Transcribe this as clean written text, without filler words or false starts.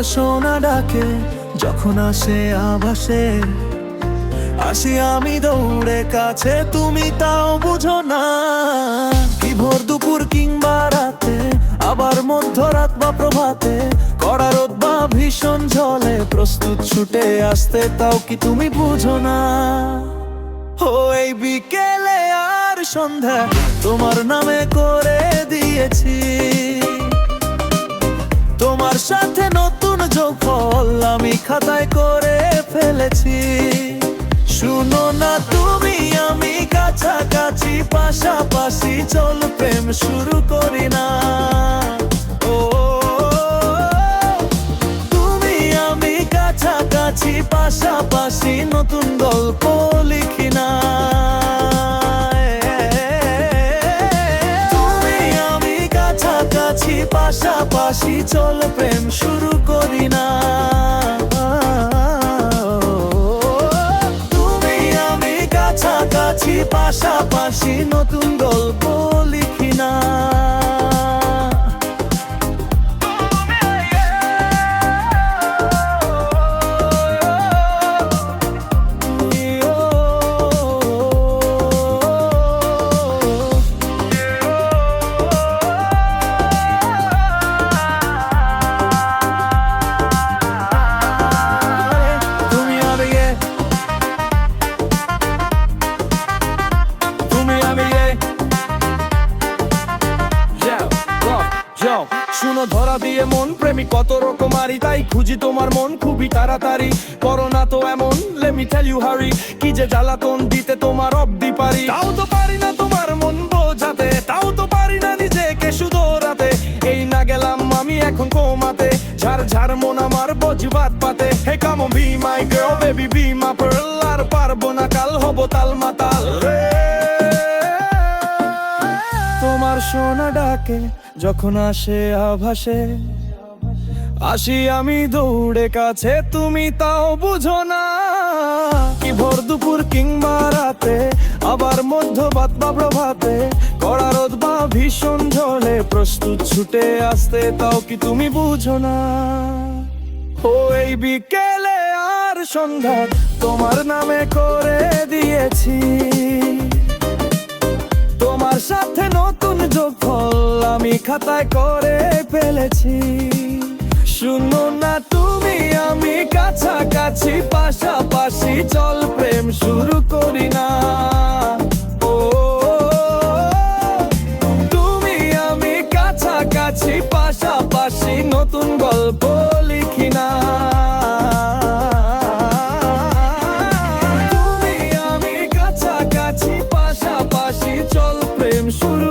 সোনা ডাকে যখন আসে আভাসে, আসি আমি দৌড়ে কাছে, তুমি তাও বুঝো না। কি ভোর দুপুর কিংবা রাতে, আবার মধ্যরাত বা প্রভাতে, কড়া রোদ বা ভীষণ ঝলে, প্রস্তুত ছুটে আসতে, তাও কি তুমি বুঝো না। ও এই বিকেলে আর সন্ধ্যা তোমার নামে করে দিয়েছি, তোমার সাথে নতুন যোগফল আমি খাতায় করে ফেলেছি। শুনো না তুমি আমি কাছাকাছি, পাশাপাশি চল প্রেম শুরু করি না। ও তুমি আমি কাছাকাছি, পাশাপাশি নতুন গল্প লিখি না। তুমি আমি কাছাকাছি, পাশাপাশি চল প্রেম শুরু করি না। কাছাকাছি, পাশাপাশি নতুন গল্প লিখি না। শুনো ধরা দিয়ে মন প্রেমিক কত রকমারি, তাই খুঁজি তোমার মন খুবই তাড়াতাড়ি। করো না তো এমন, let me tell you hurry, কি যে জ্বালাতন দিতে তোমার অব্দি পারি। তাও তো পারি না তোমার মন বোঝাতে, তাও তো পারি না নিজেকে শুধরাতে। এই না গেলাম আমি এখন কোমাতে, ঝাড় ঝাড় মন আমার বজবাত পাতে। Hey come on be my girl baby be my pearl, আর পারবো না কাল হব তাল মাতাল রে। তোমার সোনা ডাকে যখন আসে আভাসে, আসি আমি দৌড়ে কাছে, তুমি তাও বুঝো না। কি ভোর দুপুর কিংবা রাতে, আবার মধ্যরাত বা প্রভাতে, কড়া রোদ বা ভীষণ ঝড়ে, প্রস্তুত ছুটে আসতে, তাও কি তুমি বুঝো না। ও এই বিকেলে আর সন্ধ্যা তোমার নামে করে দিয়েছি, তোমার সাথে নতুন যোগফল আমি খাতায় করে ফেলেছি। শুনো না তুমি আমি কাছাকাছি, পাশাপাশি চল প্রেম শুরু করি না। ও তুমি আমি কাছাকাছি, পাশাপাশি নতুন গল্প লিখি না। তুমি আমি কাছাকাছি, পাশাপাশি চল প্রেম শুরু